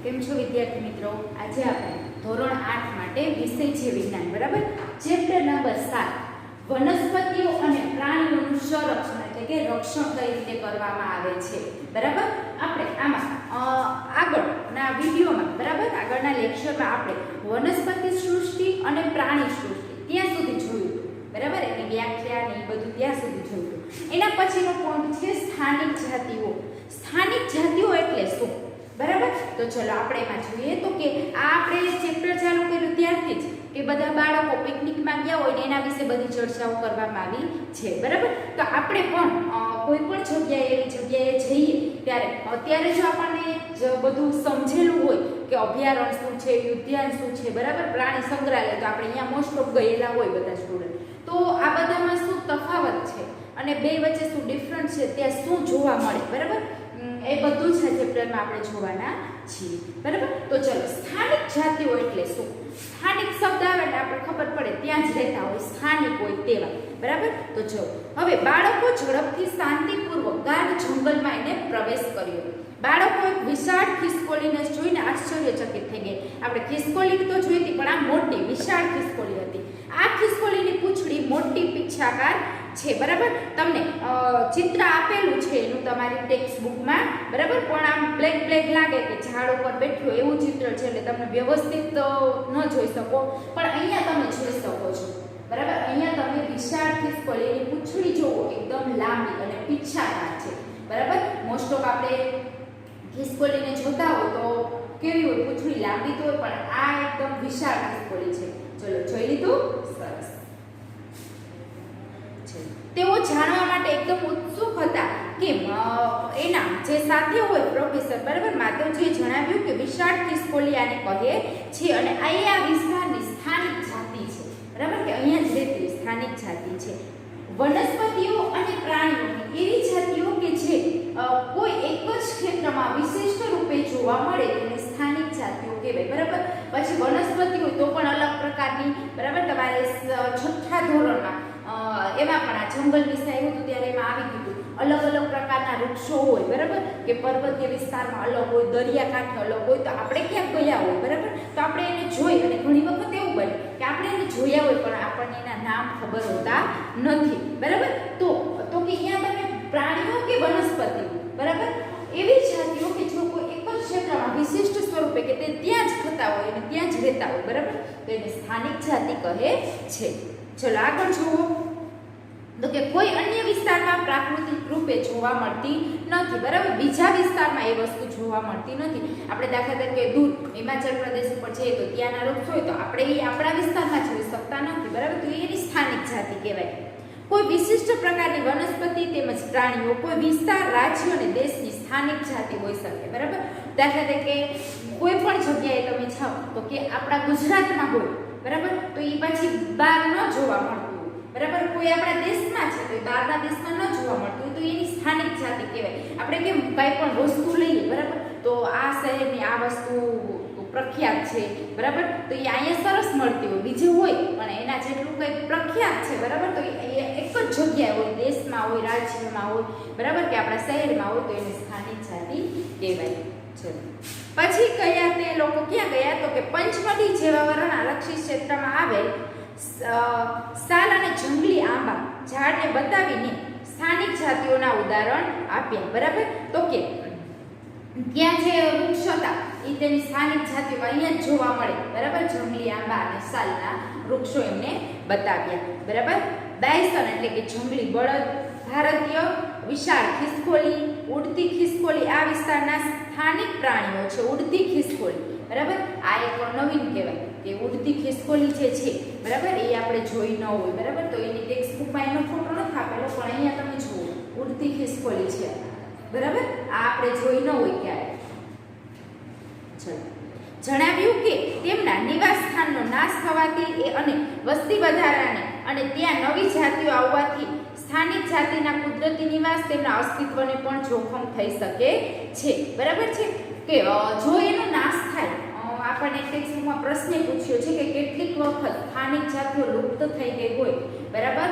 કેમ છો વિદ્યાર્થી મિત્રો? આજે આપણે ધોરણ 8 માટે વિષય છે વિજ્ઞાન, બરાબર? ચેપ્ટર નંબર 7 વનસ્પતિઓ અને પ્રાણીઓનું સંરક્ષણ એટલે કે રક્ષણ કઈ રીતે કરવામાં આવે છે, બરાબર? આપણે આમાં આગળના વિડીયોમાં, બરાબર, આગળના લેક્ચરમાં આપણે વનસ્પતિ સૃષ્ટિ અને પ્રાણી સૃષ્ટિ ત્યાં સુધી જોયું હતું, બરાબર? એની વ્યાખ્યા ને એ બધું ત્યાં સુધી જોયું હતું. એના પછીનો પોઈન્ટ છે સ્થાનિક જાતિઓ. સ્થાનિક જાતિઓ એટલે શું, બરાબર? તો ચલો આપણે એમાં જોઈએ તો કે આ આપણે ચેપ્ટર ચાલુ કર્યું ત્યારથી જ કે બધા બાળકો પિકનિકમાં ગયા હોય ને એના વિશે બધી ચર્ચાઓ કરવામાં આવી છે, બરાબર? તો આપણે પણ કોઈ પણ જગ્યાએ એવી જગ્યાએ જઈએ ત્યારે અત્યારે જો આપણને બધું સમજેલું હોય કે અભયારણ્ય શું છે, ઉદ્યાન શું છે, બરાબર, પ્રાણી સંગ્રહાલય, તો આપણે અહીંયા મોસ્ટ ઓફ ગયેલા હોય બધા સ્ટુડન્ટ. તો આ બધામાં શું તફાવત છે અને બે વચ્ચે શું ડિફરન્ટ છે, ત્યાં શું જોવા મળે, બરાબર? એ બધું છે ચેપ્ટરમાં આપણે જોવાના છીએ, બરાબર? તો ચલો, સ્થાનિક જાતિઓ એટલે શું? સ્થાનિક શબ્દ આવે એટલે આપણે ખબર પડે ત્યાં જ રહેતા હોય, સ્થાનિક હોય તેવા, બરાબર? તો જો હવે બાળકો ઝડપથી શાંતિપૂર્વક ગાઢ જંગલમાં એને પ્રવેશ કર્યો. બાળકો એક વિશાળ ખિસકોલીને જોઈને આશ્ચર્યચકિત થઈ ગયા. આપણે ખિસકોલી તો જોઈ હતી, પણ આ મોટી વિશાળ ખિસકોલી હતી. આ ખિસકોલીની પૂંછડી મોટી પીંછાકાર છે, બરાબર? તમને ચિત્ર આપેલું છે એનું તમારી ટેક્સ્ટ બુકમાં, બરાબર? પણ આમ બ્લેક લાગે કે ઝાડ ઉપર બેઠું એવું ચિત્ર છે એટલે તમે વ્યવસ્થિત ન જોઈ શકો, પણ અહીંયા તમે જોઈ શકો છો, બરાબર? અહીંયા તમે વિશાળ ખિસકોલીની પૂંછડી જોવો, એકદમ લાંબી અને પીંછાકાર છે, બરાબર? મોસ્ટ ઓફ આપણે ખિસકોલીને જોતા હોય તો કેવી હોય, પૂંછડી લાંબી તો હોય, પણ આ એકદમ વિશાળ ખિસકોલી છે. ચલો, જોઈ લીધું? સરસ. તેઓ જાણવા માટે એકદમ ઉત્સુક હતા કે એના જે સાથે હોય પ્રોફેસર, બરાબર, માધવજીએ જણાવ્યું કે વિશાળ ખિસકોલી આને કહે છે અને આ વિસ્તારની સ્થાનિક જાતિ છે, બરાબર, કે અહીંયા જ રહેતી સ્થાનિક જાતિ છે. વનસ્પતિઓ અને પ્રાણીઓની એવી જાતિઓ કે જે કોઈ એક જ ક્ષેત્રમાં વિશિષ્ટ રૂપે જોવા મળે તેને સ્થાનિક જાતિઓ કહેવાય, બરાબર? પછી વનસ્પતિ હોય તો પણ અલગ પ્રકારની, બરાબર, તમારે 6થા ધોરણમાં એમાં પણ આ જંગલ વિશે આવ્યું હતું ત્યારે એમાં આવી ગયું અલગ અલગ પ્રકારના વૃક્ષો હોય, બરાબર, કે પર્વતીય વિસ્તારમાં અલગ હોય, દરિયાકાંઠે અલગ હોય, તો આપણે ક્યાંક ગયા હોય, બરાબર, તો આપણે એને જોઈ, અને ઘણી વખત એવું બને કે આપણે એને જોયા હોય પણ આપણને એના નામ ખબર હોતા નથી, બરાબર? તો કે અહીંયા તમે પ્રાણીઓ કે વનસ્પતિઓ, બરાબર, એવી જાતિઓ કે જો કોઈ એક જ ક્ષેત્રમાં વિશિષ્ટ સ્વરૂપે કે તે ત્યાં જ થતા હોય અને ત્યાં જ રહેતા હોય, બરાબર, તો એને સ્થાનિક જાતિ કહે છે. ચલો આગળ જુઓ તો કે કોઈ અન્ય વિસ્તારમાં પ્રાકૃતિક રૂપે જોવા મળતી નથી, બરાબર? બીજા વિસ્તારમાં એ વસ્તુ જોવા મળતી નથી. આપણે દાખલા તરીકે દૂર હિમાચલ પ્રદેશ ઉપર જઈએ તો ત્યાંના વૃક્ષો હોય તો આપણે એ આપણા વિસ્તારમાં જોઈ શકતા નથી, બરાબર? તો એની સ્થાનિક જાતિ કહેવાય. કોઈ વિશિષ્ટ પ્રકારની વનસ્પતિ તેમજ પ્રાણીઓ કોઈ વિસ્તાર, રાજ્ય અને દેશની સ્થાનિક જાતિ હોઈ શકે, બરાબર? દાખલા તરીકે કોઈ પણ જગ્યાએ તમે જાઓ તો કે આપણા ગુજરાતમાં હોય, બરાબર, તો એ પછી બહાર ન જોવા મળતું, બરાબર? કોઈ આપણા દેશમાં છે તો બહારના દેશમાં ન જોવા મળતું હોય તો એની સ્થાનિક જાતિ કહેવાય. આપણે કેમ કાંઈ પણ વસ્તુ લઈએ, બરાબર, તો આ શહેરની આ વસ્તુ પ્રખ્યાત છે, બરાબર, તો એ અહીંયા સરસ મળતી હોય, બીજે હોય પણ એના જેટલું કંઈ પ્રખ્યાત છે, બરાબર, તો એ એક જ જગ્યાએ હોય, દેશમાં હોય, રાજ્યમાં હોય, બરાબર, કે આપણા શહેરમાં હોય તો એને સ્થાનિક જાતિ કહેવાય છે. પછી કયા તે લોકો ક્યાં ગયા તો કે પંચમઢી જેવા વરણ આરક્ષિત ક્ષેત્રમાં આવેલ સાલ અને જંગલી આંબા ઝાડને બતાવીને સ્થાનિક જાતિઓના ઉદાહરણ આપ્યા, બરાબર? તો કે ત્યાં જે વૃક્ષ હતા એ તેની સ્થાનિક જાતિઓ અહીંયા જ જોવા મળે, બરાબર? જંગલી આંબા અને સાલના વૃક્ષો એમને બતાવ્યા, બરાબર? બાયસન એટલે કે જંગલી બળદ, ભારતીય વિશાળ ખિસકોલી, ઉડતી ખિસકોલી આ વિસ્તારના સ્થાનિક પ્રાણીઓ છે. ઉડતી ખિસકોલી, બરાબર, આ એક નવીન કહેવાય કે ઉડતી ખિસકોલી જે છે, બરાબર, એ આપણે જોઈ ન હોય, બરાબર, તો એની ટેક્સ્ટ બુકમાં એનો ફોટો નથી આપેલો પણ અહીંયા તમે જુઓ ઉડતી ખિસકોલી છે, બરાબર, આ આપણે જોઈ ન હોય ક્યારે. જણાવ્યું કે તેમના નિવાસ સ્થાનનો નાશ થવાથી અને વસ્તી વધારાને અને ત્યાં નવી જાતિઓ આવવાથી સ્થાનિક જાતિના કુદરતી નિવાસ તેમના અસ્તિત્વને પણ જોખમ થઈ શકે છે, બરાબર છે? કે જો એનો નાશ થાય, આપણને ટેક્સ્ટમાં પ્રશ્ન પૂછ્યો છે કે કેટલીક વખત સ્થાનિક જાતિઓ લુપ્ત થઈ ગઈ હોય, બરાબર,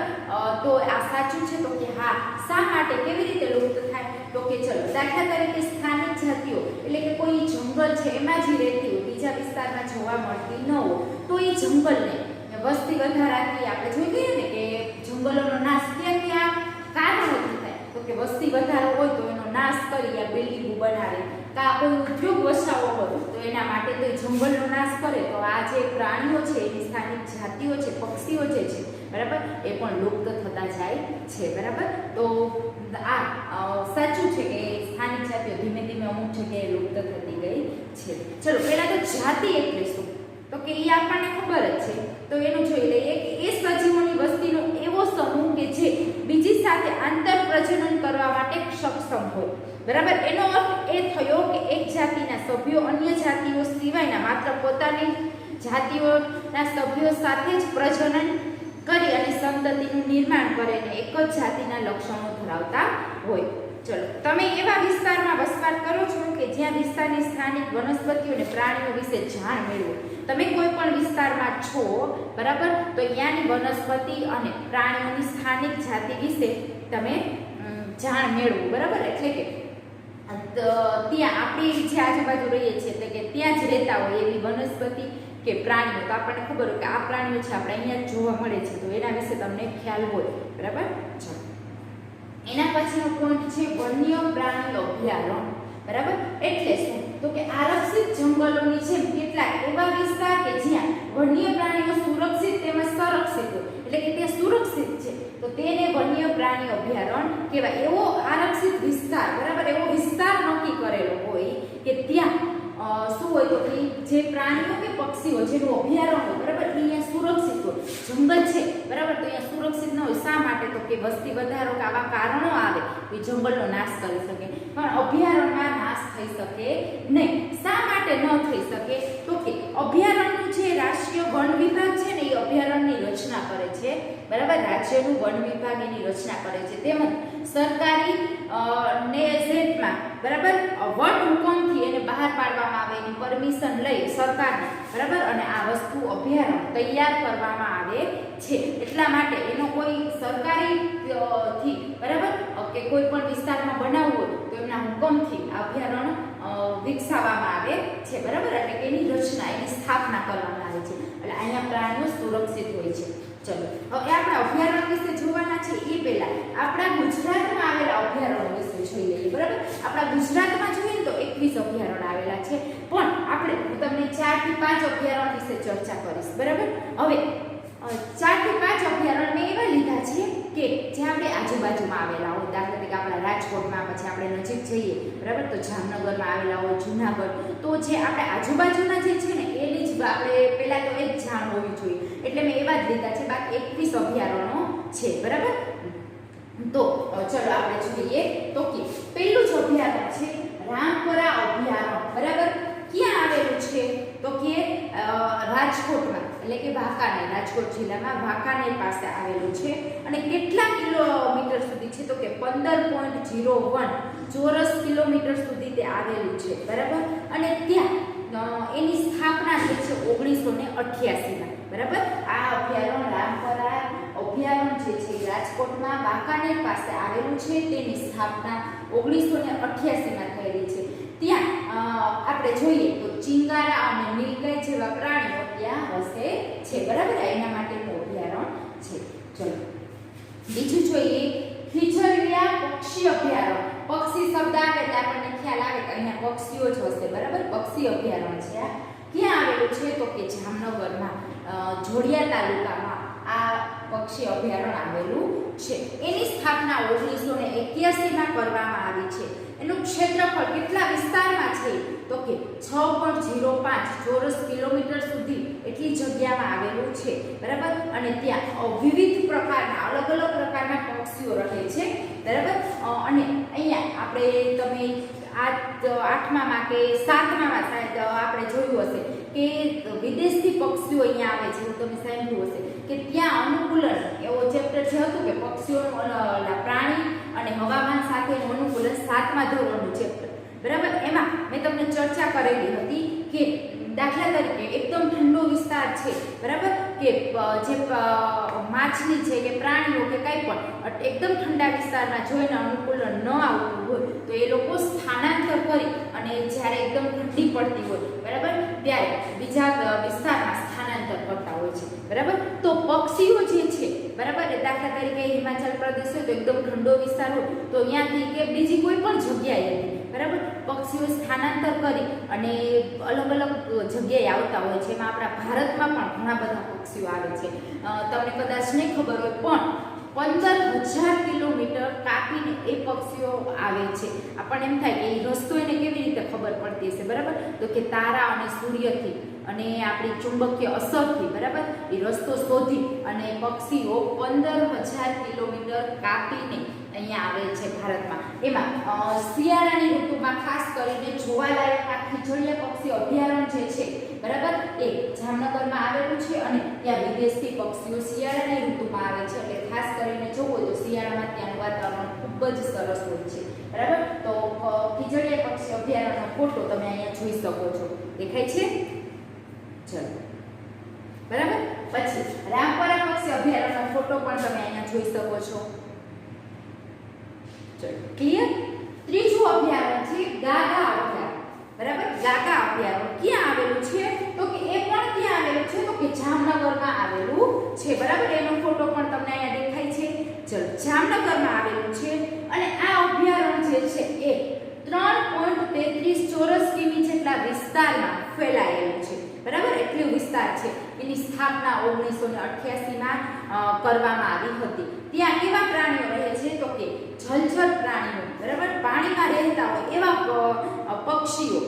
તો આ સાચું છે તો કે હા. શા માટે, કેવી રીતે લુપ્ત થાય? તો કે ચલો દાખલા તરીકે સ્થાનિક જાતિઓ એટલે કે કોઈ જંગલ છે એમાં જ રહેતી હોય, બીજા વિસ્તારમાં જોવા મળતી ન હોય, તો એ જંગલને વસ્તી વધારાથી આપણે જોઈ ગઈએ ને કે જંગલોનો નાશ ક્યાં ક્યાં કારણોથી થાય, તો કે વસ્તી વધારો હોય તો એનો નાશ કરી આ બિલ્ડિંગો બનાવે, કા કોઈ ઉદ્યોગ વસાવો હોય તો એના માટે તો જંગલનો નાશ કરે, તો આ જે પ્રાણીઓ છે એની સ્થાનિક જાતિઓ છે, પક્ષીઓ જે છે બરાબર એ પણ લુપ્ત થતા જાય છે બરાબર. તો આ સાચું છે કે સ્થાનિક જાતિઓ ધીમે ધીમે અમુક જગ્યાએ લુપ્ત થતી ગઈ છે. ચલો પહેલા તો જાતિ એટલે શું, તો કે એ આપણને ખબર જ છે, તો એનું જોઈ લઈએ કે એ સજીવોની વસ્તીનો એવો સમૂહ કે જે બીજી સાથે આંતર પ્રજનન કરવા માટે સક્ષમ હોય બરાબર. એનો અર્થ એ થયો કે એક જાતિના સભ્યો અન્ય જાતિઓ સિવાયના માત્ર પોતાની જાતિઓના સભ્યો સાથે જ પ્રજનન કરી અને સંતતિનું નિર્માણ કરે અને એક જ જાતિના લક્ષણો ધરાવતા હોય. ચલો તમે એવા વિસ્તારમાં વસવાટ કરો છો કે જ્યાં વિસ્તારની સ્થાનિક વનસ્પતિઓ અને પ્રાણીઓ વિશે જાણ મેળવો. તમે કોઈ પણ વિસ્તારમાં છો બરાબર, તો ત્યાંની વનસ્પતિ અને પ્રાણીઓની સ્થાનિક જાતિ વિશે તમે જાણ મેળવો બરાબર. એટલે કે ત્યાં આપણી જે આજુબાજુ રહીએ છીએ એટલે કે ત્યાં જ રહેતા હોય એવી વનસ્પતિ કે પ્રાણીઓ, તો આપણને ખબર હોય કે આ પ્રાણીઓ છે આપણે અહીંયા જ જોવા મળે છે, તો એના વિશે તમને ખ્યાલ હોય બરાબર. ચલો એના પછીનો પોઈન્ટ છે વન્ય પ્રાણી અભયારણ્ય બરાબર. એટલે શું, તો કે આરક્ષિત જંગલોની જેમ કેટલાક એવા વિસ્તાર કે જ્યાં વન્ય પ્રાણીઓ સુરક્ષિત તેમજ સંરક્ષિત હોય, એટલે કે તે સુરક્ષિત છે તો તેને વન્ય પ્રાણી અભયારણ્ય કહેવાય. એવો આરક્ષિત વિસ્તાર બરાબર, એવો વિસ્તાર નક્કી કરેલો હોય કે ત્યાં શું હોય તો કે જે પ્રાણીઓ કે પક્ષીઓ જેનું અભયારણ્ય હોય બરાબર એ અહીંયા સુરક્ષિત હોય. જંગલ છે બરાબર, તો અહીંયા સુરક્ષિત ન હોય. શા માટે, તો કે વસ્તી વધારો કે આવા કારણો આવે તો એ જંગલનો નાશ કરી શકે, પણ અભયારણ્યમાં નાશ થઈ શકે નહીં. શા માટે ન થઈ શકે, તો કે અભયારણ્યનું જે રાષ્ટ્રીય વન વિભાગ છે ને એ અભયારણ્યની રચના કરે છે બરાબર. રાજ્યનું વન વિભાગ એની રચના કરે છે, તેમજ સરકારી નેઝેટમાં બરાબર વટ હુકમથી એને બહાર પાડવામાં આવે, એની પરમિશન લઈ સરકારને બરાબર, અને આ વસ્તુ અભયારણ્ય તૈયાર કરવામાં આવે છે. એટલા માટે એનો કોઈ સરકારી થી બરાબર કે કોઈ પણ વિસ્તારમાં બનાવવું હોય તો એમના હુકમથી આ અભયારણ્ય વિકસાવવામાં આવે છે બરાબર. એટલે કે એની રચના એની સ્થાપના કરવામાં આવે છે, એટલે અહીંયા પ્રાણીઓ સુરક્ષિત હોય છે. ચલો હવે આપણે અભયારણ્ય વિશે જોવાના છે એ પહેલા આપણા ગુજરાતમાં આવેલા અભયારણ્ય વિશે જોઈ લઈએ બરાબર. આપણા ગુજરાતમાં જોઈએ તો 21 અભયારણ્ય આવેલા છે, પણ આપણે હું તમને 4 થી 5 અભયારણ્ય વિશે ચર્ચા કરીશ બરાબર. હવે 4 થી 5 અભયારણ્ય મેં એવા લીધા છે કે જે આપણે આજુબાજુમાં આવેલા હોય, દાખલા તરીકે આપણા રાજકોટમાં, પછી આપણે નજીક જઈએ બરાબર તો જામનગરમાં આવેલા હોય, જુનાગઢ, તો જે આપણે આજુબાજુના જે છે ને એની જ આપણે પહેલા તો એ જ જાણ હોવી જોઈએ, એટલે મેં એવા જ લીધા છે. બાકી 21 અભયારણ્યો છે બરાબર. તો ચલો આપણે જોઈએ તો કે પહેલું જ અભયારણ્ય છે રામપરા અભયારણ્ય બરાબર. ક્યાં આવેલું છે, તો કે રાજકોટમાં, એટલે કે વાંકાનેર, રાજકોટ જિલ્લામાં વાંકાનેર પાસે આવેલું છે. અને કેટલા કિલોમીટર સુધી છે, તો કે 15.01 ચોરસ કિલોમીટર સુધી તે આવેલું છે બરાબર. અને ત્યાં એની સ્થાપના થઈ છે 1988માં બરાબર. આ અભયારણ્ય રામપરા અભયારણ્ય જે છે રાજકોટમાં વાંકાનેર પાસે આવેલું છે, તેની સ્થાપના 1988માં થયેલી છે. ત્યાં આપણે જોઈએ તો ચિંગારા અને નીલગાય જેવા પ્રાણીઓ ત્યાં વસે છે બરાબર. એના માટેનું અભયારણ્ય છે. ચલો બીજું જોઈએ ખીજડીયા પક્ષી અભયારણ્ય. પક્ષી શબ્દ આવે એટલે આપણને ખ્યાલ આવે કે અહીંયા પક્ષીઓ જ હશે બરાબર. પક્ષી અભયારણ્ય છે. આ ક્યાં આવેલું છે, તો કે જામનગરમાં જોડિયા તાલુકામાં આ પક્ષી અભયારણ્ય આવેલું છે. એની સ્થાપના 1981માં કરવામાં આવી છે. એનું ક્ષેત્રફળ કેટલા વિસ્તારમાં છે, તો કે 6.05 ચોરસ કિલોમીટર સુધી એટલી જગ્યામાં આવેલું છે બરાબર. અને ત્યાં વિવિધ પ્રકારના અલગ અલગ પ્રકારના પક્ષીઓ રહે છે બરાબર. અને અહીંયા આપણે તમે 8માં કે 7માં શાયદ આપણે જોયું હશે કે વિદેશી પક્ષીઓ અહીંયા આવે છે, તમે સાંભળ્યું હશે કે ત્યાં અનુકૂલન એવો ચેપ્ટર જે હતું કે પક્ષીઓનું પ્રાણી અને હવામાન સાથેનું અનુકૂલન 7મા ધોરણનું ચેપ્ટર બરાબર. એમાં મેં તમને ચર્ચા કરેલી હતી કે દાખલા તરીકે એકદમ ઠંડો વિસ્તાર છે, બરાબર, કે જે માછલી છે કે પ્રાણીઓ કે કંઈ પણ એકદમ ઠંડા વિસ્તારમાં જોઈને અનુકૂળ ન આવતું હોય તો એ લોકો સ્થાનાંતર કરી અને જ્યારે એકદમ ઠંડી પડતી હોય, બરાબર, ત્યારે બીજા વિસ્તારમાં સ્થાનાંતર કરતા હોય છે, બરાબર. તો પક્ષીઓ જે છે, બરાબર, દાખલા તરીકે હિમાચલ પ્રદેશ હોય તો એકદમ ઠંડો વિસ્તાર હોય તો અહીંયાથી કે બીજી કોઈ પણ જગ્યાએ, બરાબર, પક્ષીઓ સ્થાનાંતર કરી અને અલગ અલગ જગ્યાએ આવતા હોય છે. એમાં આપણા ભારતમાં પણ ઘણા બધા પક્ષીઓ આવે છે. તમને કદાચ નહીં ખબર હોય પણ 15,000 કિલોમીટર કાપીને એ પક્ષીઓ આવે છે. આપણને એમ થાય કે એ રસ્તો એને કેવી રીતે ખબર પડતી હશે, બરાબર, તો કે તારા અને સૂર્યથી અને આપણી ચુંબકીય અસરથી, બરાબર, એ રસ્તો શોધી અને પક્ષીઓ 15,000 કિલોમીટર કાપીને અહીંયા આવે છે ભારતમાં. એમાં શિયાળાની ઋતુમાં ખાસ કરીને જોવાલાયક આ ખીજડીયા પક્ષી અભયારણ્ય જે છે, બરાબર, એ જામનગરમાં આવેલું છે અને ત્યાં વિદેશી પક્ષીઓ શિયાળાની ઋતુમાં આવે છે. એટલે ખાસ કરીને જોવો તો શિયાળામાં ત્યાંનું વાતાવરણ ખૂબ જ સરસ હોય છે, બરાબર. તો ખીજડીયા પક્ષી અભયારણ્યનો ફોટો તમે અહીંયા જોઈ શકો છો, દેખાય છે? ચલો, બરાબર. પછી રામપરા પક્ષી અભયારણ્યનો ફોટો પણ તમે અહીંયા જોઈ શકો છો. ચલો, ક્લિયર. ત્રીજું અભયારણ્ય છે ગાગા અભયારણ્ય, બરાબર. ગાગા અભયારણ્ય ક્યાં આવેલું છે તો કે એ પણ ક્યાં આવેલું છે તો કે જામનગરમાં આવેલું છે, બરાબર. એનો ફોટો પણ તમને અહીંયા દેખાય છે. ચલો, જામનગરમાં આવેલું છે અને આ અભયારણ્ય જે છે એ 3.33 ચોરસ કિમી જેટલા વિસ્તારમાં ફેલાયેલું છે, બરાબર. એટલું વિસ્તાર છે. એની સ્થાપના 1988માં કરવામાં આવી હતી. ત્યાં કેવા પ્રાણીઓ રહે છે તો કે જલચર પ્રાણીઓ, બરાબર, પાણીમાં રહેતા હોય એવા પક્ષીઓ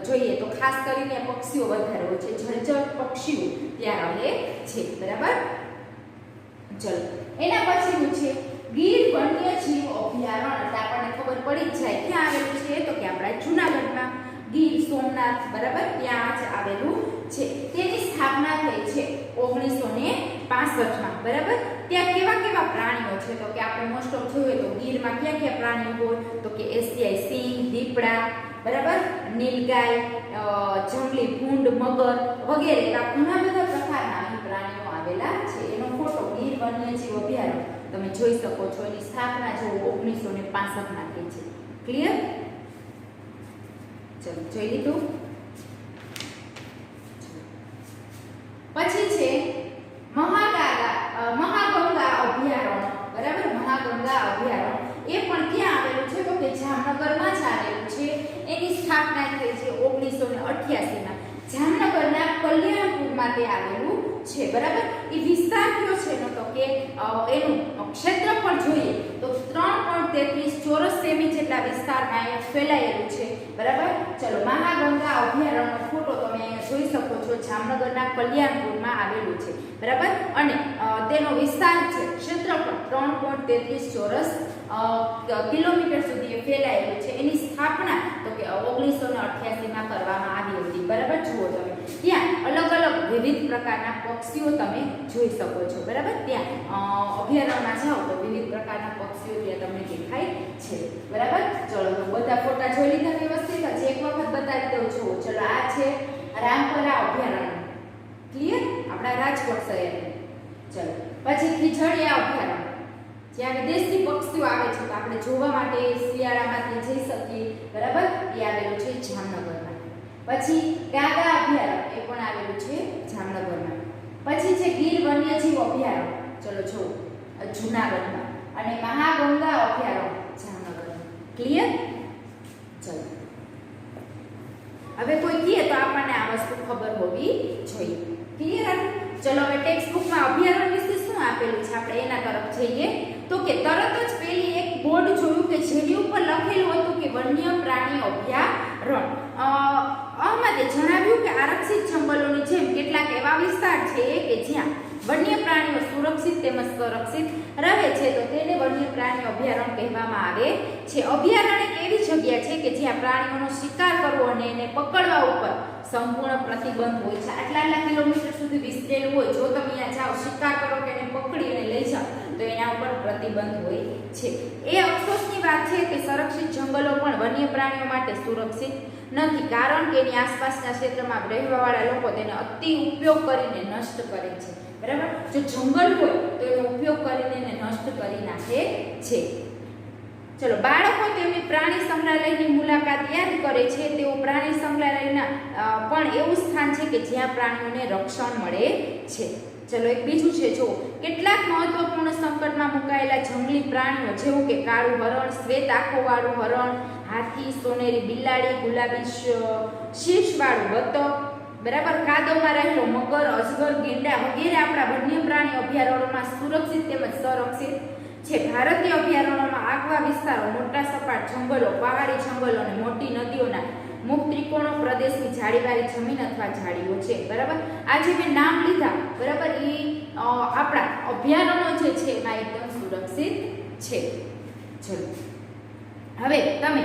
જોઈએ તો ખાસ કરીને પક્ષીઓ વધારે હોય છે. જલચર પક્ષીઓ ત્યાં રહે છે, બરાબર. ચલો, એના પછીનું છે ગીર વન્યજીવ અભયારણ્ય. એટલે આપણને ખબર પડી જ જાય ક્યાં આવેલું છે તો કે આપણા જૂનાગઢમાં ગીર સોમનાથ, બરાબર, ત્યાં જ આવેલું છે. તેની સ્થાપના થઈ છે 1965માં, બરાબર. ત્યાં કેવા કેવા પ્રાણીઓ છે તો કે આપણે મોસ્ટ ઓફ જોઈએ તો ગીરમાં ક્યાં ક્યાં પ્રાણીઓ હોય તો કે એશિયાઈ સિંહ, દીપડા, બરાબર, નીલગાય, જંગલી ભૂંડ, મગર વગેરે એવા ઘણા બધા પ્રકારના અહીં પ્રાણીઓ આવેલા છે. એનો ફોટો ગીર વન્યજીવ અભયારણ્ય તમે જોઈ શકો છો. એની સ્થાપના જો 1965માં થઈ છે. ક્લિયર? ચલો, જોઈ લીધું. પછી છે મહાગંગા અભયારણ્ય, બરાબર. મહાગંગા અભયારણ્ય એ પણ ક્યાં આવેલું છે તો કે જામનગરમાં જ આવેલું છે. એની સ્થાપના થઈ છે 1988માં. જામનગરના કલ્યાણપુરમાં તે આવેલું છે, બરાબર. એ વિસ્તાર કયો છે તો કે એનું ક્ષેત્રફળ જોઈએ તો 3.33 ચોરસ સેમી જેટલા વિસ્તારમાં અહીંયા ફેલાયેલું છે, બરાબર. ચલો, મહાગંગા અભયારણ્યનો ફોટો તમે અહીંયા જોઈ શકો છો. જામનગરના કલ્યાણપુરમાં આવેલું છે, બરાબર. અને તેનો વિસ્તાર છે ક્ષેત્રફળ 3.33 ચોરસ કિલોમીટર સુધી ફેલાયેલું છે. એની સ્થાપના તો કે 1988માં કરવામાં આવી હતી, બરાબર. જુઓ તમે ત્યાં અલગ અલગ વિવિધ પ્રકારના પક્ષીઓ તમે જોઈ શકો છો, બરાબર. ત્યાં અભયારણ્યમાં જાઓ તો વિવિધ પ્રકારના પક્ષીઓ ત્યાં તમને દેખાય છે, બરાબર. ચલો, બધા ફોટા જોઈ લીધા વ્યવસ્થિત. હજી એક વખત બતાવી દઉં છું. ચલો, આ છે રામપરા અભયારણ્ય, ક્લિયર, આપણા રાજકોટ શહેરનું. ચલો, પછી ખીજડીયા અભયારણ્ય જ્યાં વિદેશી પક્ષીઓ આવે છે તો આપણે જોવા માટે શિયાળામાં ત્યાં જઈ શકીએ, બરાબર. એ આવેલું છે જામનગરમાં. પછી ગાગા અભયારણ્ય એ પણ આવેલું છે જામનગરમાં. પછી છે ગીર વન્યજીવ અભયારણ્ય, ચલો જો જૂનાગઢમાં. અને મહાગંગા અભયારણ્ય જામનગરમાં. ક્લિયર? ચલો, હવે કોઈ કહે તો આપણને આ વસ્તુ ખબર હોવી જોઈએ. ક્લિયર? ચલો, હવે ટેક્સ્ટ બુકમાં અભયારણ્ય વિશે શું આપેલું છે આપણે એના તરફ જઈએ તો કે તરત જ પેલી એક બોર્ડ જોયું કે જેની ઉપર લખેલું હતું કે વન્ય પ્રાણી અભયારણ્ય. આમાં તે જણાવ્યું કે આરક્ષિત જંગલોની જેમ કેટલાક એવા વિસ્તાર છે કે જ્યાં વન્ય પ્રાણીઓ સુરક્ષિત તેમજ સંરક્ષિત રહે છે તો તેને વન્ય પ્રાણી અભયારણ્ય કહેવામાં આવે છે. અભયારણ્ય એક એવી જગ્યા છે કે જ્યાં પ્રાણીઓનો શિકાર કરવો અને એને પકડવા ઉપર સંપૂર્ણ પ્રતિબંધ હોય છે. આટલા કિલોમીટર સુધી વિસ્તરેલું હોય. જો તમે અહીંયા જાઓ શિકાર કરો કે એને પકડી અને લઈ જાઓ તો એના ઉપર પ્રતિબંધ હોય છે. એ અફસોસની વાત છે કે સંરક્ષિત જંગલો પણ વન્ય પ્રાણીઓ માટે સુરક્ષિત નથી, કારણ કે એની આસપાસના ક્ષેત્રમાં રહેવાવાળા લોકો તેને અતિ ઉપયોગ કરીને નષ્ટ કરે છે, બરાબર. જો જંગલ હોય તો એનો ઉપયોગ કરીને એને નષ્ટ કરી નાખે છે. ચલો, બાળકો તેમની પ્રાણી સંગ્રહાલયની મુલાકાત યાદ કરે છે. તેઓ પ્રાણી સંગ્રહાલયના પણ એવું સ્થાન છે કે જ્યાં પ્રાણીઓને રક્ષણ મળે છે. ચલો, એક બીજું છે, જો કેટલાક મહત્વપૂર્ણ સંકટમાં મુકાયેલા જંગલી પ્રાણીઓ જેવું કે કાળું હરણ, શ્વેત આંખોવાળું હરણ, હાથી, સોનેરી બિલાડી, ગુલાબી શીર્ષવાળું બતક, બરાબર, કાદવમાં રહેલો મગર, અજગર, ગેંડા વગેરે આપણા વન્ય પ્રાણી અભયારણ્યોમાં સુરક્ષિત તેમજ સંરક્ષિત છે. ભારતીય અભયારણ્યોમાં આગવા વિસ્તારો, મોટા સપાટ જંગલો, પહાડી જંગલો અને મોટી નદીઓના મુક્ત ત્રિકોણો પ્રદેશની જાળીવાળી જમીન અથવા ઝાડીઓ છે, બરાબર. આ જે મેં નામ લીધા, બરાબર, એ આપણા અભયારણ્યો જે છે એમાં એકદમ સુરક્ષિત છે. ચલો, હવે તમે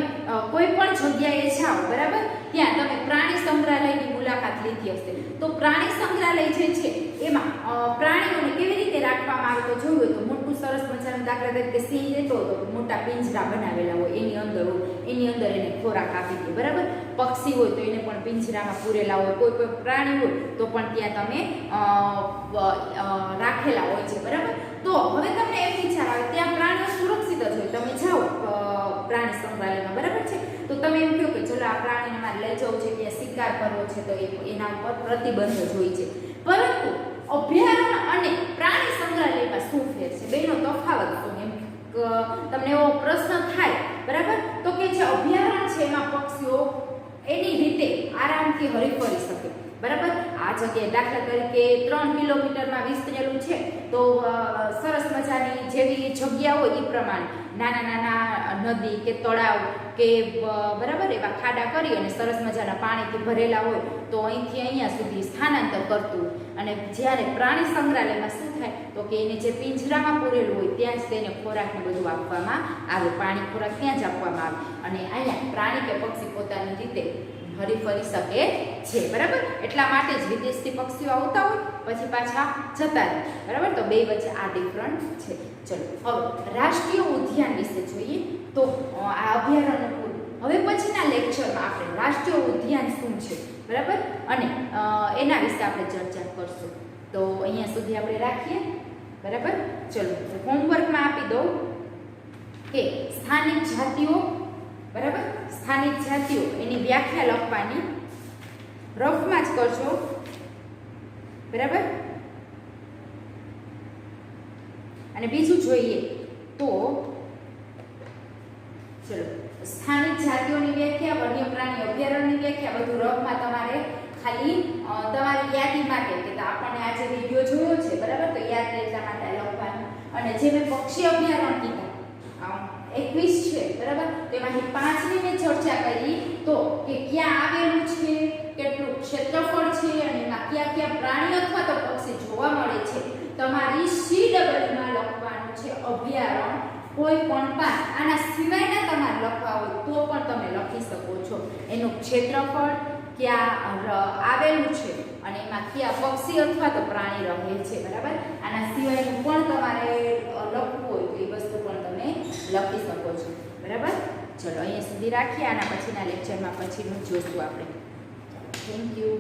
કોઈ પણ જગ્યાએ જાઓ, બરાબર, ત્યાં તમે પ્રાણી સંગ્રહાલયની મુલાકાત લીધી હશે, તો પ્રાણી સંગ્રહાલય જે છે એમાં પ્રાણીઓને કેવી રીતે રાખવામાં આવે તો જોયું હોય તો મોટું સરસ મજાનું, દાખલા તરીકે સિંહ રહેતો હતો, મોટા પિંજરા બનાવેલા હોય, એની અંદર એને ખોરાક આપી દે, બરાબર. પક્ષી હોય તો એને પણ પિંજરામાં પૂરેલા હોય, કોઈ પ્રાણી હોય તો પણ ત્યાં તમે રાખેલા હોય છે, બરાબર. તો હવે તમને એમ વિચાર આવે, ત્યાં પ્રાણીઓ સુરક્ષિત જ હોય, તમે જાઓ પ્રાણી સંગ્રહાલયમાં, બરાબર છે, તો તમે એમ કહો કે ચલો આ પ્રાણીને મારે લઈ જવું છે, ત્યાં શિકાર કરવો છે, તો એના ઉપર પ્રતિબંધ જ હોય છે. પરંતુ અભયારણ્ય અને પ્રાણી સંગ્રહાલયમાં શું ફેર છે, બેનો તફાવત શું, એમ તમને એવો પ્રશ્ન થાય, બરાબર. તો કે જે અભયારણ્ય છે એમાં પક્ષીઓ એની રીતે આરામથી હરીફરી શકે, બરાબર. આ જગ્યાએ દાખલા તરીકે 3 કિલોમીટરમાં વિસ્તરેલું છે, તો સરસ મજાની જેવી જગ્યા હોય એ પ્રમાણે નાના નાના નદી કે તળાવ કે બરાબર એવા ખાડા કરી અને સરસ મજાના પાણીથી ભરેલા હોય તો અહીંથી અહીંયા સુધી સ્થાનાંતર કરતું. અને જ્યારે પ્રાણી સંગ્રહાલયમાં શું થાય તો કે એને જે પિંજરામાં પૂરેલું હોય ત્યાં જ તેને ખોરાકને બધું આપવામાં આવે, પાણી ખોરાક ત્યાં જ આપવામાં આવે, અને અહીંયા પ્રાણી કે પક્ષી પોતાની રીતે હરીફરી શકે છે, બરાબર. એટલા માટે જ વિદેશથી પક્ષીઓ આવતા હોય પછી પાછા જતા રહે, બરાબર. તો બે વચ્ચે આ ડિફરન્ટ છે. ચલો, હવે રાષ્ટ્રીય ઉદ્યાન વિશે જોઈએ. તો આ અભયારણ્ય પૂરું, હવે પછીના લેક્ચરમાં આપણે રાષ્ટ્રીય ઉદ્યાન શું છે, બરાબર, અને એના વિશે આપણે ચર્ચા કરશું. તો અહીંયા સુધી આપણે રાખીએ, બરાબર. ચલો, હોમવર્કમાં આપી દઉં કે સ્થાનિક જાતિઓ, બરાબર, સ્થાનિક જાતિઓ એની વ્યાખ્યા લખવાની, રફમાં જ કરજો, બરાબર. અને બીજું જોઈએ તો ચલો, સ્થાનિક જાતિઓની વ્યાખ્યા, વન્ય પ્રાણી અભયારણ્યની વ્યાખ્યા, બધું રફમાં તમારે ખાલી તમારી યાદી માટે કે આપણને આજે વિડીયો જોયો છે, બરાબર, તો યાદ રહે એટલા માટે લખવાનું. અને જે મેં પક્ષી અભયારણ્ય કીધા 21 છે, બરાબર, તેમાંથી 5ની મેં ચર્ચા કરી તો કે ક્યાં આવેલું છે, કેટલું ક્ષેત્રફળ છે અને એમાં કયા કયા પ્રાણી અથવા તો પક્ષી જોવા મળે છે. તમારી CW માં લખવાનું છે અભયારણ્ય કોઈ પણ 5. આના સિવાયના તમારે લખવા હોય તો પણ તમે લખી શકો છો. એનું ક્ષેત્રફળ ક્યાં આવેલું છે અને એમાં કયા પક્ષી અથવા તો પ્રાણી રહે છે, બરાબર. આના સિવાયનું પણ તમારે લખવું હોય તો એ વસ્તુ પણ તમે લખી શકો છો, બરાબર. ચલો, અહીંયા સુધી રાખીએ. આના પછીના લેક્ચરમાં પછીનું જોઈશું આપણે. Thank you.